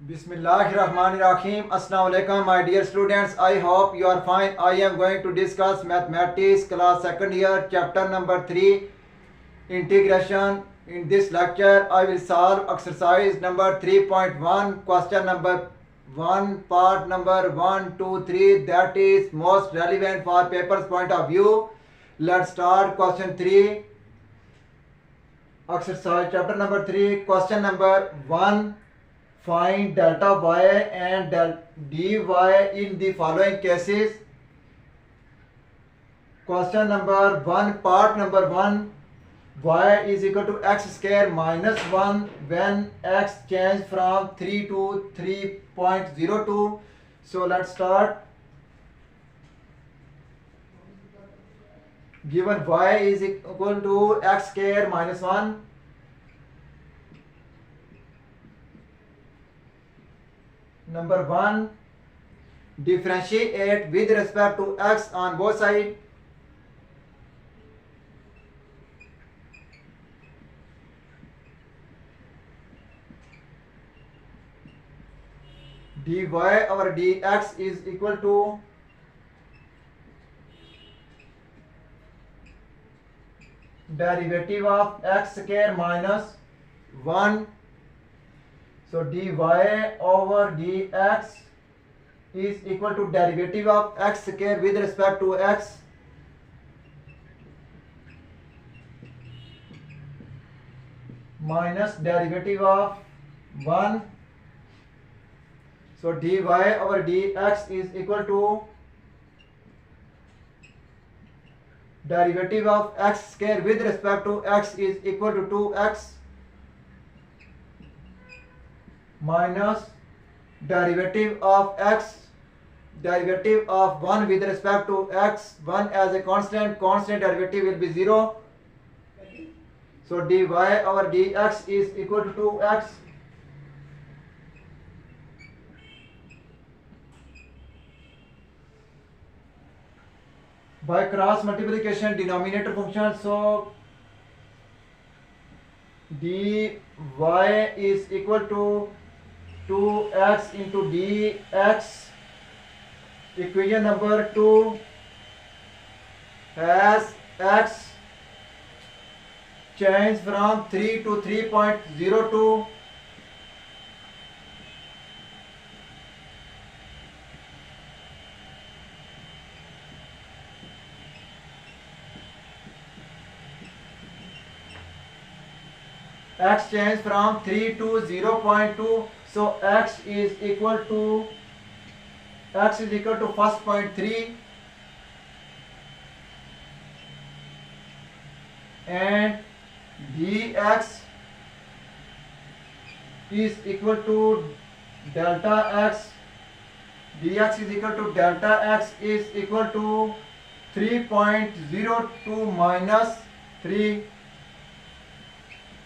Bismillahirrahmanirrahim. Assalamu alaikum, my dear students. I hope you are fine. I am going to discuss mathematics class second year chapter number 3 integration. In this lecture I will solve exercise number 3.1 question number 1 part number 1 2 3 that is most relevant for paper's point of view. Let's start question 3. Exercise chapter number 3 question number 1. Find delta y and dy in the following cases. Question number 1 part number 1. Y is equal to x square minus 1 when x change from 3 to 3.02. So let's start. Given y is equal to x square minus 1. Number 1, differentiate with respect to x on both sides. Dy over dx is equal to derivative of x square minus 1. So dy over dx is equal to derivative of x square with respect to x minus derivative of 1. So dy over dx is equal to derivative of x square with respect to x is equal to 2x minus derivative of x, derivative of 1 with respect to x, 1 as a constant derivative will be 0. So dy over dx is equal to 2x. By cross multiplication denominator function, so dy is equal to 2x into dx. Equation number 2 has x change from 3 to 3.02. X change from 3 to 0.2. So x is equal to first point 3 and dx is equal to delta x. Dx is equal to delta x is equal to 3.02 minus 3.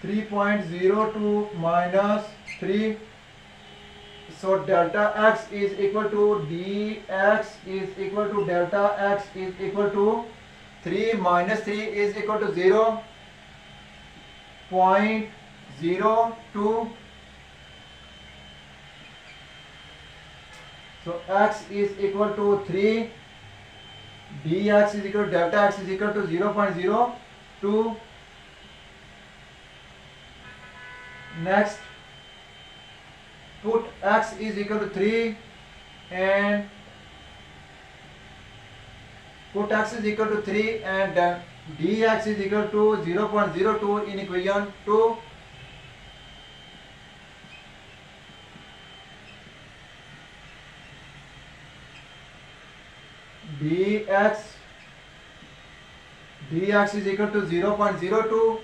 3.02 minus 3. So delta x is equal to dx is equal to delta x is equal to 3 minus 3 is equal to 0.02. So x is equal to 3, dx is equal to delta x is equal to 0.02. Next, put x is equal to 3 and put x is equal to 3 and dx is equal to 0.02 in equation 2. dx is equal to 0.02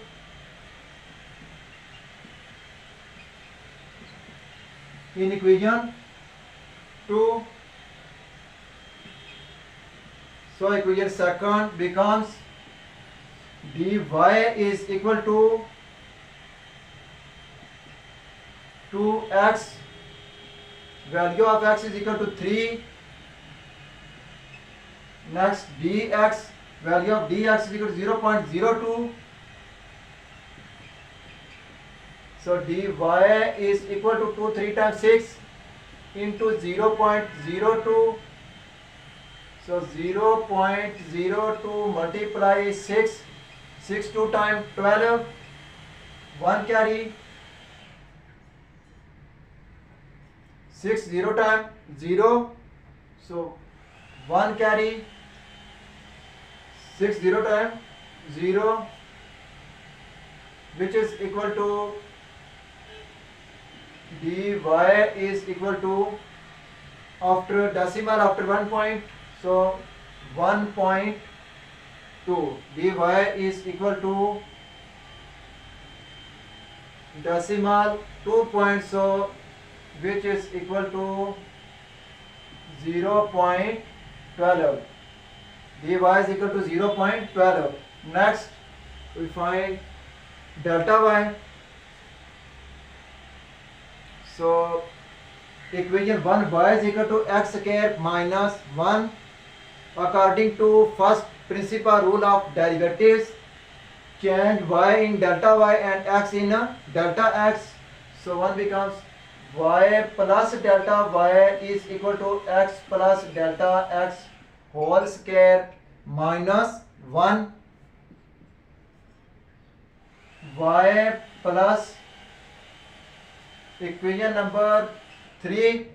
in equation 2. So equation second becomes dy is equal to 2x, value of x is equal to 3. Next dx, value of dx is equal to 0.02. So dy is equal to 2 3 times 6 into 0.02. So 0.02 multiply 6. 6 2 times 12. 1 carry. 6 0 times 0. So 1 carry. 6 0 times 0, which is equal to dy is equal to, after decimal after 1 point, so 1.2. dy is equal to decimal 2 points, so which is equal to 0.12. dy is equal to 0.12. Next we find delta y. So equation 1, y is equal to x square minus 1. According to first principal rule of derivatives, change y in delta y and x in delta x. So 1 becomes y plus delta y is equal to x plus delta x whole square minus 1. Y plus equation number 3,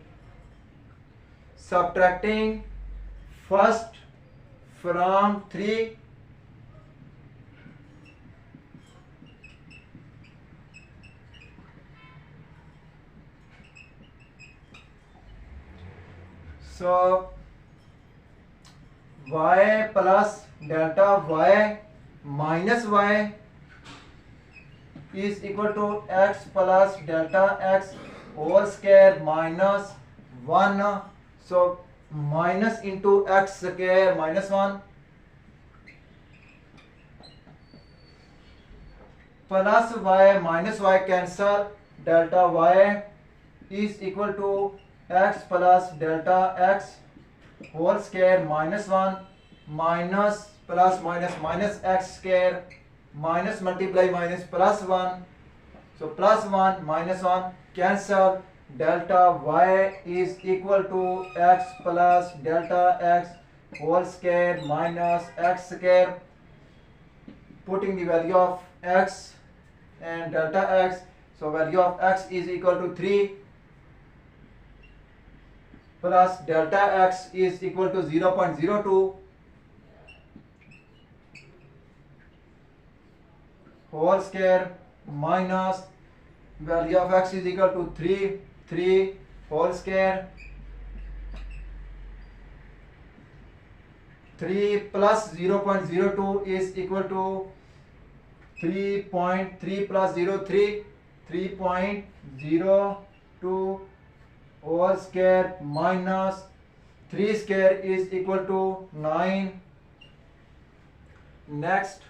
subtracting first from 3, so y plus delta y minus y is equal to x plus delta x whole square minus 1. So minus into x square minus 1 plus y minus y cancel, delta y is equal to x plus delta x whole square minus 1 minus plus minus minus x square minus multiply minus plus 1. So plus 1 minus 1 cancel, delta y is equal to x plus delta x whole square minus x square. Putting the value of x and delta x, so value of x is equal to 3 plus delta x is equal to 0.02 whole square minus value of x is equal to 3 whole square. 3 plus 0.02 is equal to 3.3 plus 03, 3.02 whole square minus 3 square is equal to 9. Next,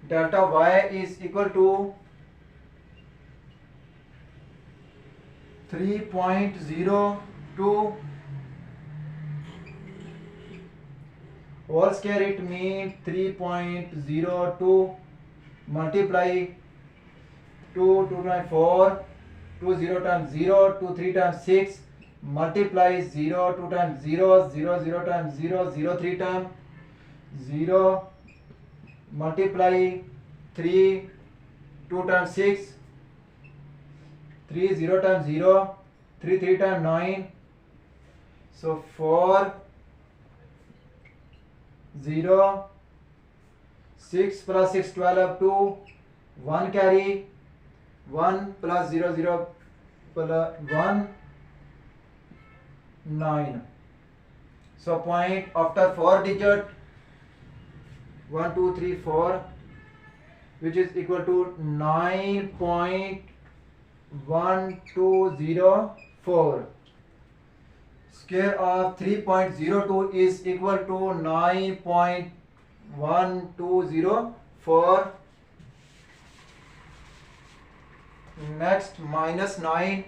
delta y is equal to 3.02 whole square, it means 3.02 multiply 2 times 4, 2 0 times 0, 2 3 times 6, multiply 0 2 times 0, 0 0 times 0, 0 3 times 0, multiply 3 2 times 6, 3 0 times 0, 3 3 times 9, so 4 0, 6 plus 6 12 2, 1 carry, 1 plus 0 0 plus 1 9. So point after 4 digit 1 2 3 4, which is equal to 9.1204. Square of 3.02 is equal to 9.1204. Next, minus 9.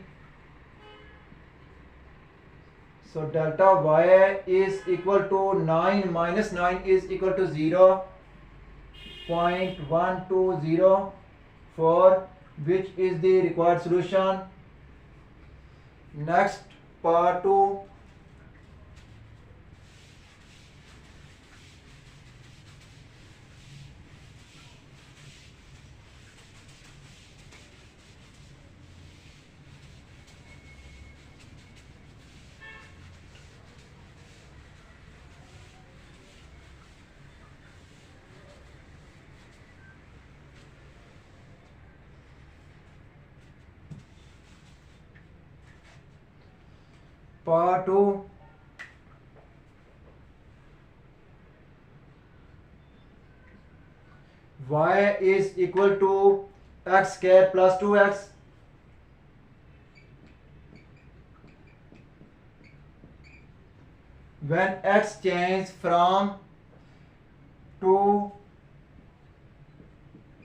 So delta y is equal to 9 minus 9 is equal to 0.1204, which is the required solution. Next, part 2. Part 2. Y is equal to x square plus 2x. When x changes from 2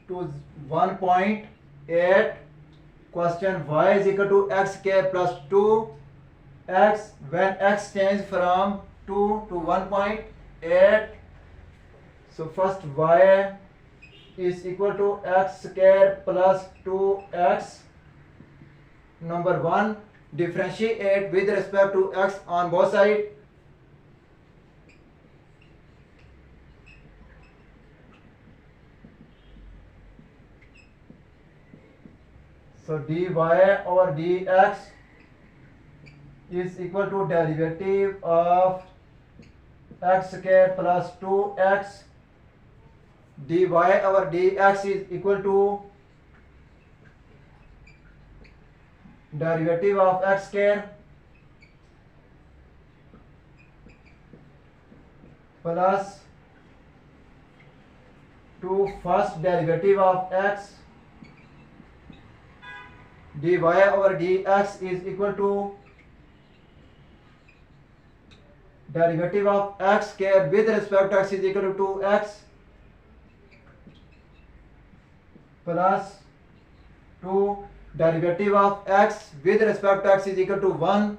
to 1.8, question y is equal to x square plus 2x. When x changes from 2 to 1.8, so first y is equal to x square plus 2x. Number 1, differentiate with respect to x on both sides. So dy over dx is equal to derivative of x square plus 2x. Dy over dx is equal to derivative of x square plus 2 first derivative of x. Dy over dx is equal to derivative of x square with respect to x is equal to 2x plus 2 derivative of x with respect to x is equal to 1.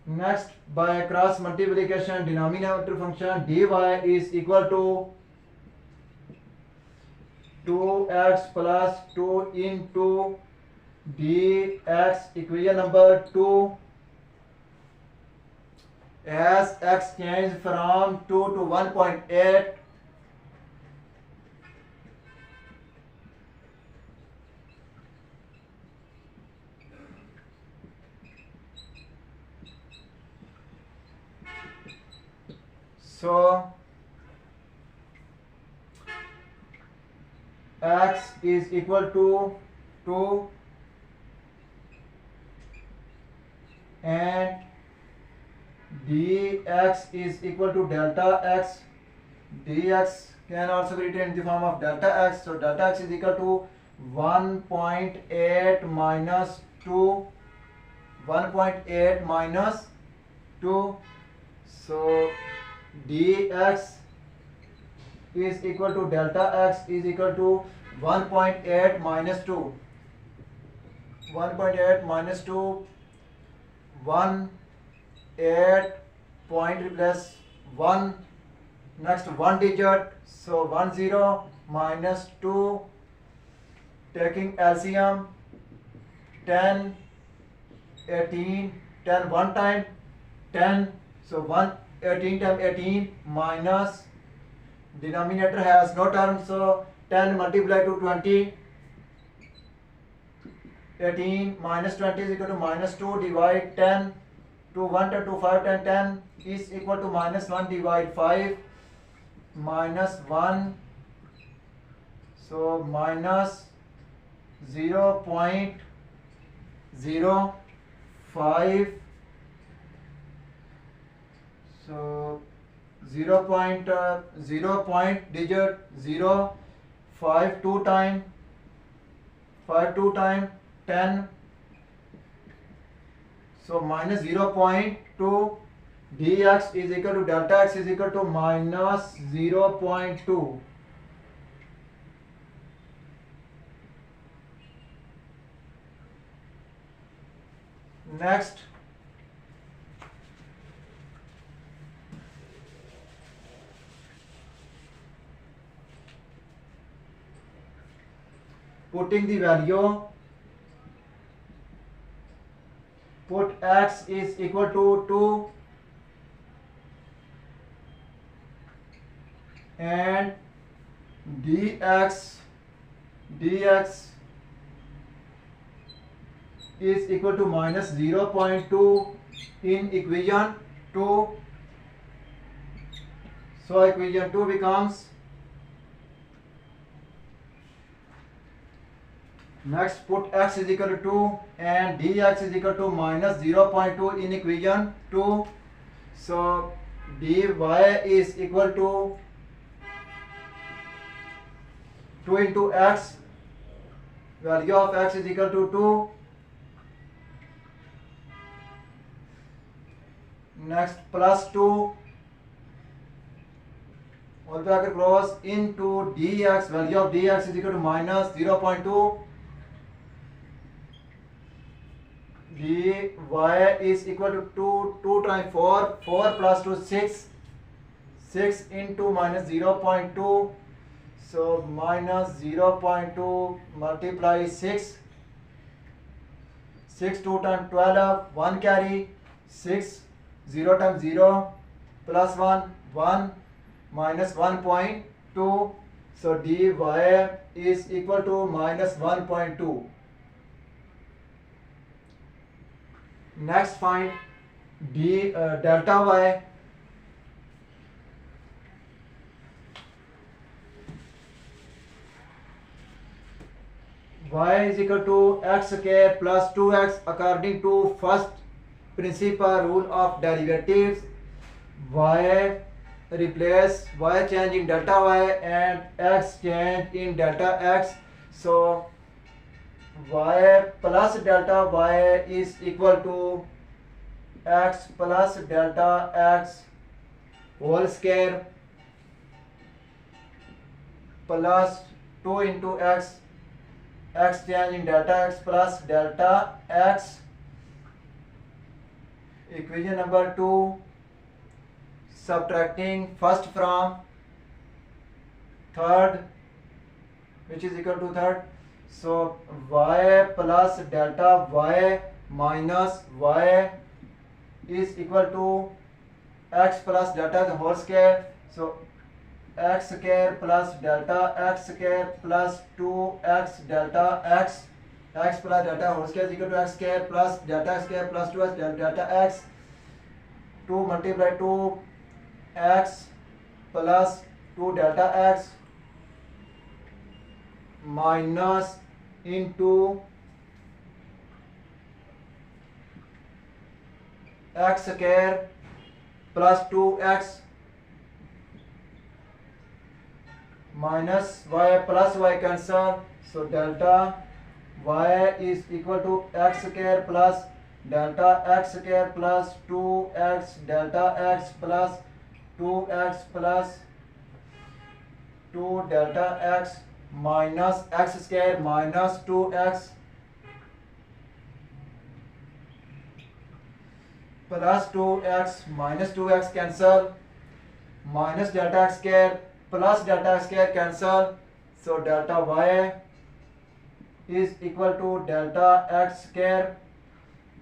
Next, by cross multiplication, denominator function dy is equal to 2x plus 2 into dx, equation number 2. As x changes from 2 to 1.8, so x is equal to 2 and dx is equal to delta x. Dx can also be written in the form of delta x. So delta x is equal to 1.8 minus 2. 1.8 minus 2. So dx is equal to delta x is equal to 1.8 minus 2. 1.8 minus 2. 1 8 point replace 1, next 1 digit, so 1 0 minus 2, taking LCM 10 18, 10 one time 10, so 1 18 times 18 minus denominator has no term, so 10 multiplied to 20, 18 minus 20 is equal to minus 2, divide 10 to 1 to 2 5 10 10 is equal to minus 1, divide 5 minus 1, so minus 0.05, so 0 point digit 0 5 2 time 10, so minus 0.2, dx is equal to delta x is equal to minus 0.2. Next, putting the value, put x is equal to 2 and dx is equal to minus 0.2 in equation 2. So equation 2 becomes, next put x is equal to 2 and dx is equal to minus 0.2 in equation 2. So dy is equal to 2 into x, value of x is equal to 2. Next plus 2 all bracket close into dx, value of dx is equal to minus 0.2. dy is equal to 2 times 4, 4 plus 2 6, 6 into minus 0.2, so minus 0.2 multiply 6, 6 2 times 12, 1 carry, 6 0 times 0 plus 1, 1 minus 1.2, so dy is equal to minus 1.2. Next find delta y. Y is equal to x square plus 2x according to first principal rule of derivatives. Y replace y change in delta y and x change in delta x. So y plus delta y is equal to x plus delta x whole square plus 2 into x, x change in delta x plus delta x. Equation number 2, subtracting first from third, which is equal to third. So y plus delta y minus y is equal to x plus delta the whole square. So x square plus delta x square plus 2x delta x, x plus delta whole square is equal to x square plus delta x square plus 2x delta x. 2 multiply 2 x plus 2 delta x minus into x square plus 2x minus y plus y cancel, so delta y is equal to x square plus delta x square plus 2x delta x plus 2x plus 2 delta x minus x square minus 2x plus 2x minus 2x cancel, minus delta x square plus delta x square cancel, so delta y is equal to delta x square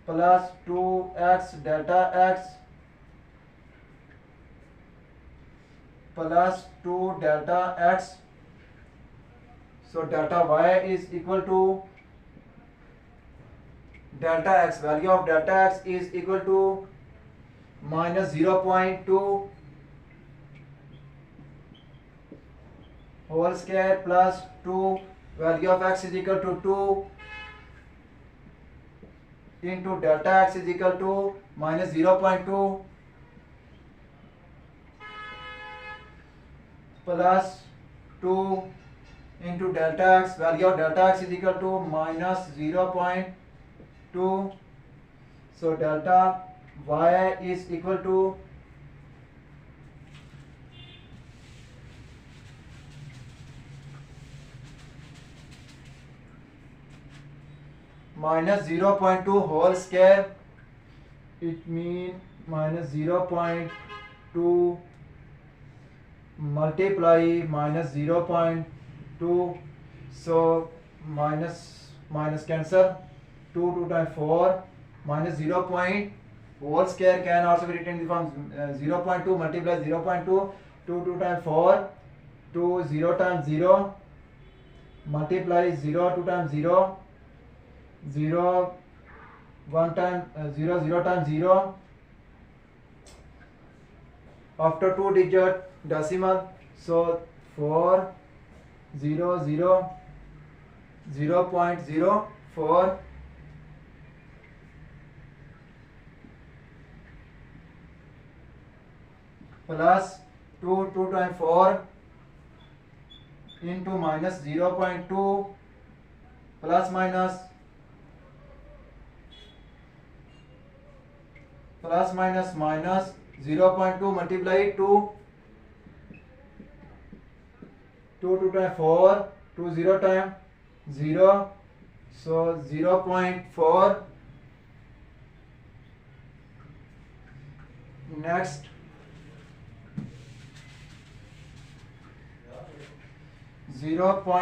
plus 2x delta x plus 2 delta x. So delta y is equal to delta x, value of delta x is equal to minus 0.2 whole square plus 2, value of x is equal to 2 into delta x is equal to minus 0.2 plus 2 into delta x, value of delta x is equal to minus 0.2, so delta y is equal to minus 0.2 whole square it means minus 0.2 multiply minus 0.2, so minus cancel, 2 times 4 minus 0. Whole square can also be written in the form 0.2 multiply 0.2, 2 times 4, 2 0 times 0 multiply 0 2 times 0, 0 1 time 0 0 times 0, after 2 digit decimal, so 4 0 0 0.04 plus 2 times 4 into minus 0.2 plus minus 0.2 multiply 2 times 4, 2 0 times 0, so 0.4. Next,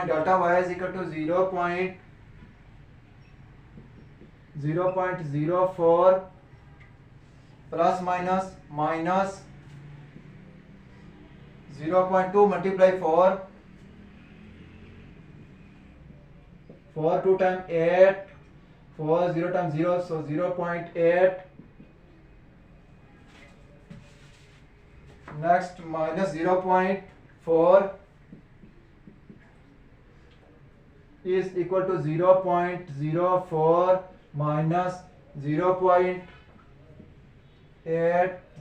delta y is equal to 0.04 plus minus 0.2 multiply 4, 2 times 8, 4 0 times 0, so 0.8. Next, minus 0.4 is equal to 0.04 minus 0.8,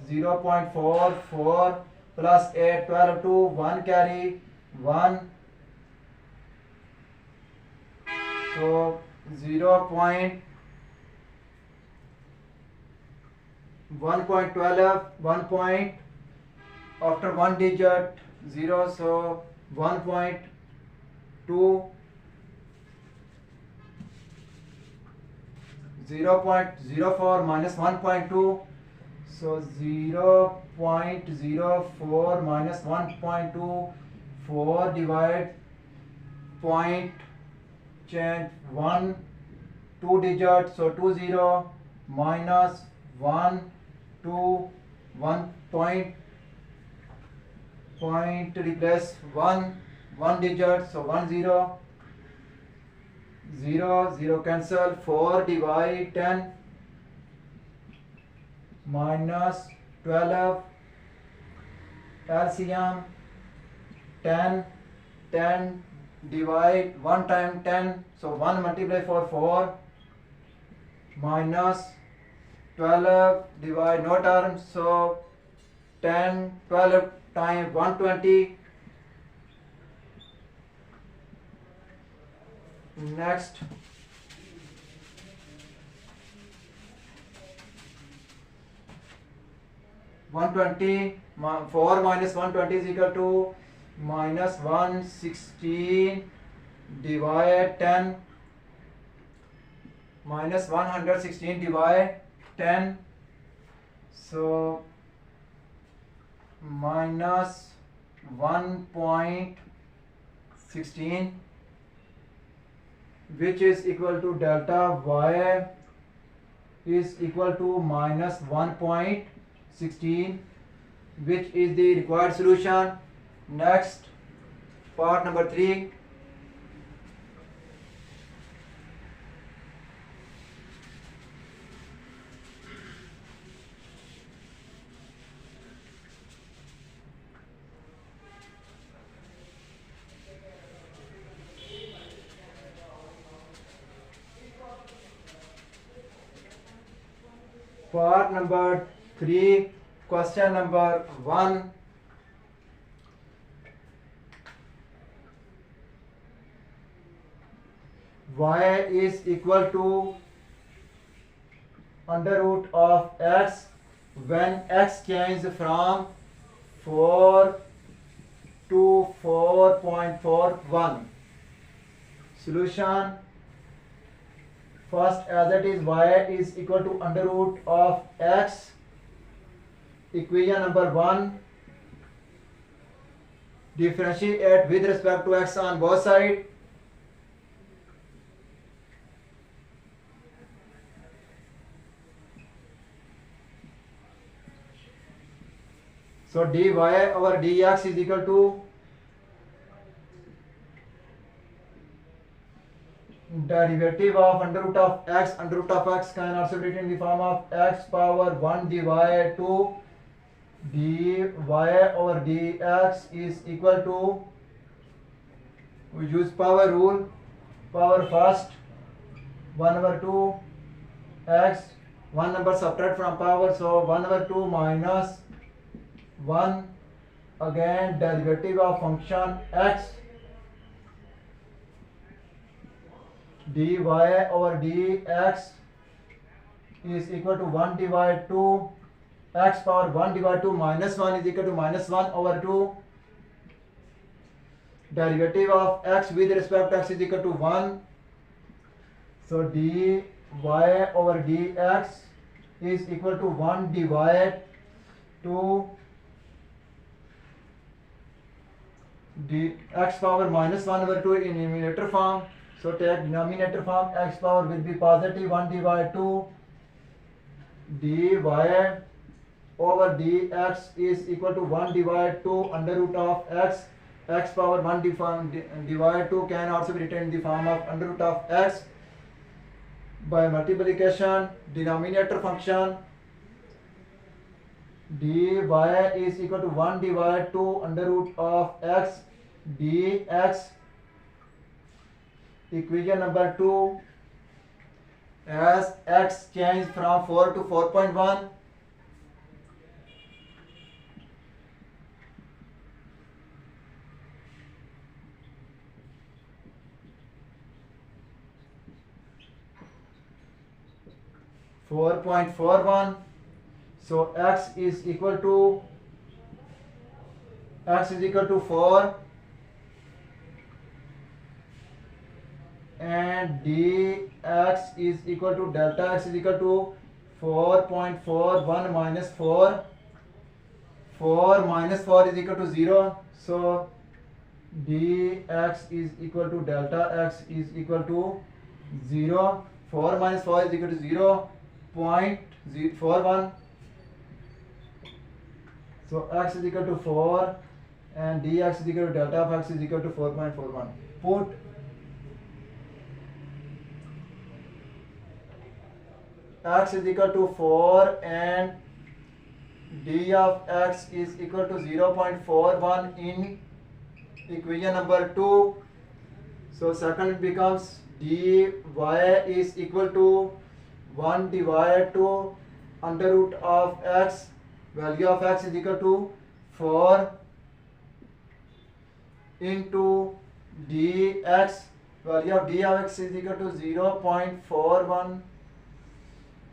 0.44 plus 8, 12 to 1 carry 1, so 1.12, 1 point after 1 digit 0, so 1.2, 0.04 minus 1.2, so 0.04 minus 1.2, 4 divide point change 1 2 digits, so 20 minus 1 2 1 point replace 1 digit, so 10 0 cancel, 4 divide 10 minus 12 LCM 10 divide 1 time 10, so 1 multiply for 4 minus 12 divide no term, so 10 12 times 120. Next, four minus 120 is equal to minus 116 divide 10 minus 116 divide 10, so minus 1.16, which is equal to delta y is equal to minus 1.16, which is the required solution. Next, part number 3. Part number 3, question number 1. Y is equal to under root of x when x changes from 4 to 4.41. Solution: First, as it is, y is equal to under root of x. Equation number 1. Differentiate with respect to x on both sides. So dy over dx is equal to derivative of under root of x. Under root of x can also be written in the form of x power 1 divided to dy over dx is equal to, we use power rule, power first 1 over 2 x, one number subtract from power, so 1 over 2 minus 1, again derivative of function x, dy over dx is equal to 1 divided 2 x power 1 divided 2 minus 1 is equal to minus 1 over 2. Derivative of x with respect to x is equal to 1. So dy over dx is equal to 1 divided to x power minus 1 over 2 in numerator form. So take denominator form, x power will be positive 1 divided 2 dy over dx is equal to 1 divided 2 under root of x. X power 1 divided 2 can also be written in the form of under root of x. By multiplication, denominator function dy is equal to 1 divided 2 under root of x dx. Equation number 2, as x changed from 4 to 4.1, so x is equal to 4 and dx is equal to delta x is equal to 4.41 minus 4. 4 minus 4 is equal to 0. So dx is equal to delta x is equal to 0. 4 minus 4 is equal to 0.41. So x is equal to 4 and dx is equal to delta of x is equal to 4.41. Put x is equal to 4 and d of x is equal to 0.41 in equation number 2. So second it becomes dy is equal to 1 divided to under root of x. Value of x is equal to 4 into dx. Value of d of x is equal to 0.41,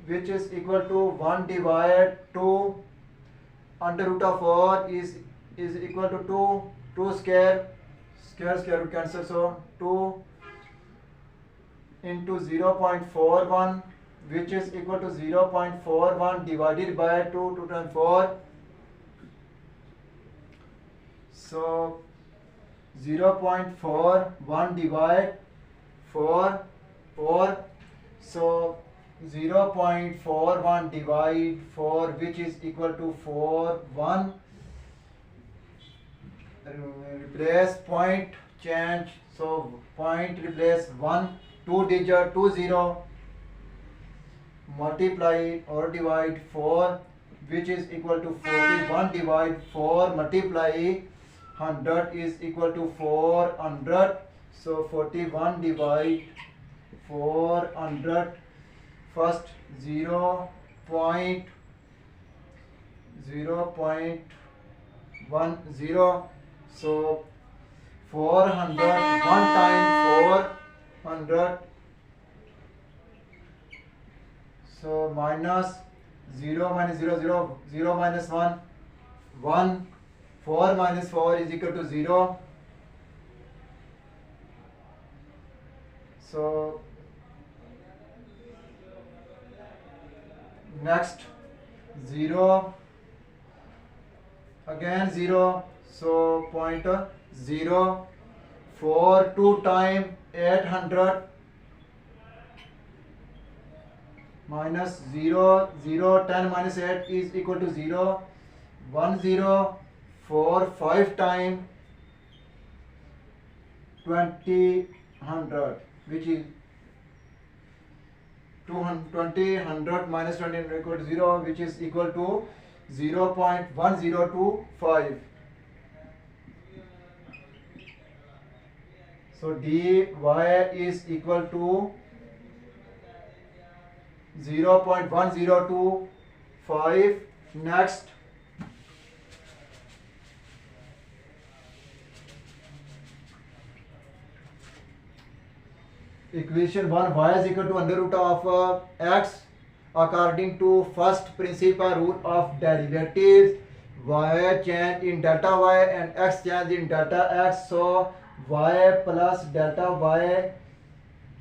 which is equal to 1 divided to under root of 4 is equal to 2 square root cancel, so 2 into 0.41, which is equal to 0.41 divided by 2 times 4. So 0.41 divide 4. So 0.41 divide 4, which is equal to 41. Replace point, change, so point replace 1, 2 digit 20, multiply or divide 4, which is equal to 41 divide 4 multiply 100 is equal to 400. So 41 divide 400, first 0.10, so 400, 1 time 400, so minus 0 minus 0, 0 minus 1, 1, 4 minus 4 is equal to 0. So next 0, again 0, so 0.04, 2 times 800 minus 0, 0, 10 minus 8 is equal to 0, 1045 times 2000, which is 200 minus 20 equal to 0, which is equal to 0.1025. So dy is equal to 0.1025. Next, equation 1, y is equal to under root of x according to first principal rule of derivatives. Y change in delta y and x change in delta x, so y plus delta y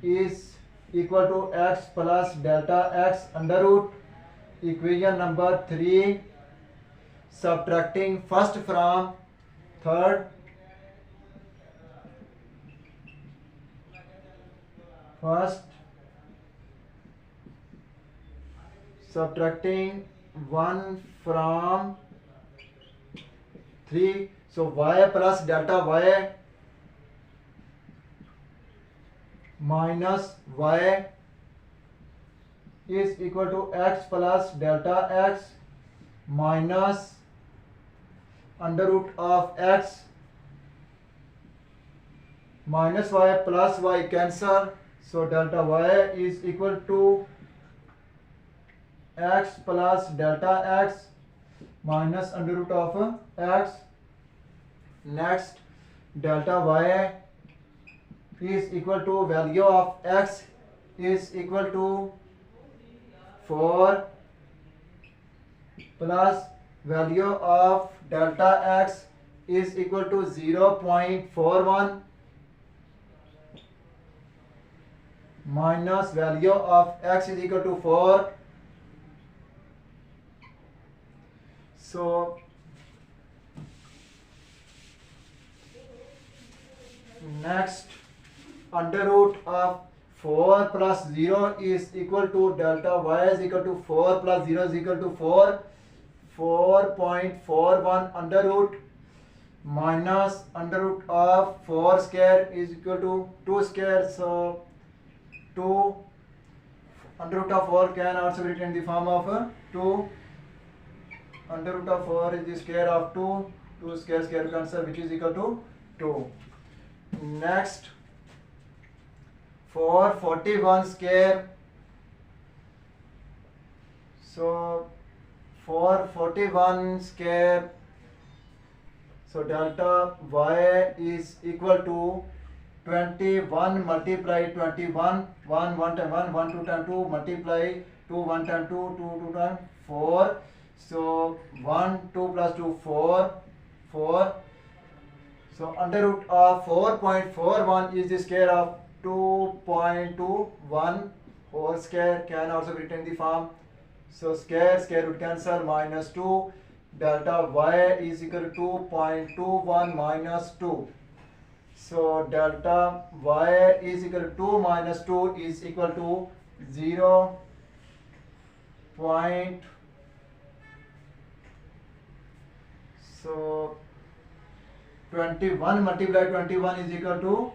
is equal to x plus delta x under root. Equation number 3, subtracting first from third, first subtracting 1 from 3, so y plus delta y minus y is equal to x plus delta x minus under root of x minus y plus y cancel, so delta y is equal to x plus delta x minus under root of x. Next, delta y is equal to value of x is equal to 4 plus value of delta x is equal to 0.41 minus value of x is equal to 4. So next, under root of 4 plus 0 is equal to delta y is equal to 4 plus 0 is equal to 4, 4.41 under root minus under root of 4 square is equal to 2 square, so 2 under root of 4 can also be written in the form of 2. Under root of 4 is the square of 2, 2 square cancel, which is equal to 2. Next, 441 square, so 441 square, so delta y is equal to 21 multiply 21, 1 time 1, 1 2 time 2, multiply 2 1 time 2, 2 time 4, so 1 2 plus 2 4, 4. So under root of 4.41 is the square of 2.21 whole square, can also be written in the form. So square root cancel, minus 2, delta y is equal to 2.21 minus 2. So delta y is equal to 2 minus 2 is equal to 0. So 21 multiply 21 is equal to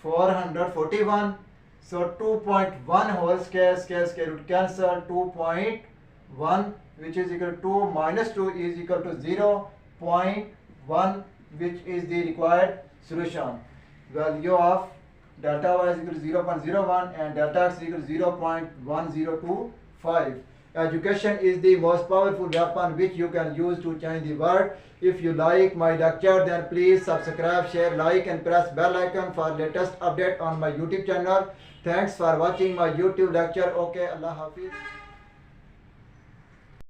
441. So 2.1 whole square root cancel, 2.1 which is equal to 2 minus 2 is equal to 0.1, which is the required solution. Value of delta y is equal to 0.01 and delta x is equal to 0.1025. Education is the most powerful weapon which you can use to change the world. If you like my lecture, then please subscribe, share, like and press bell icon for latest update on my YouTube channel. Thanks for watching my YouTube lecture. Okay, Allah Hafiz.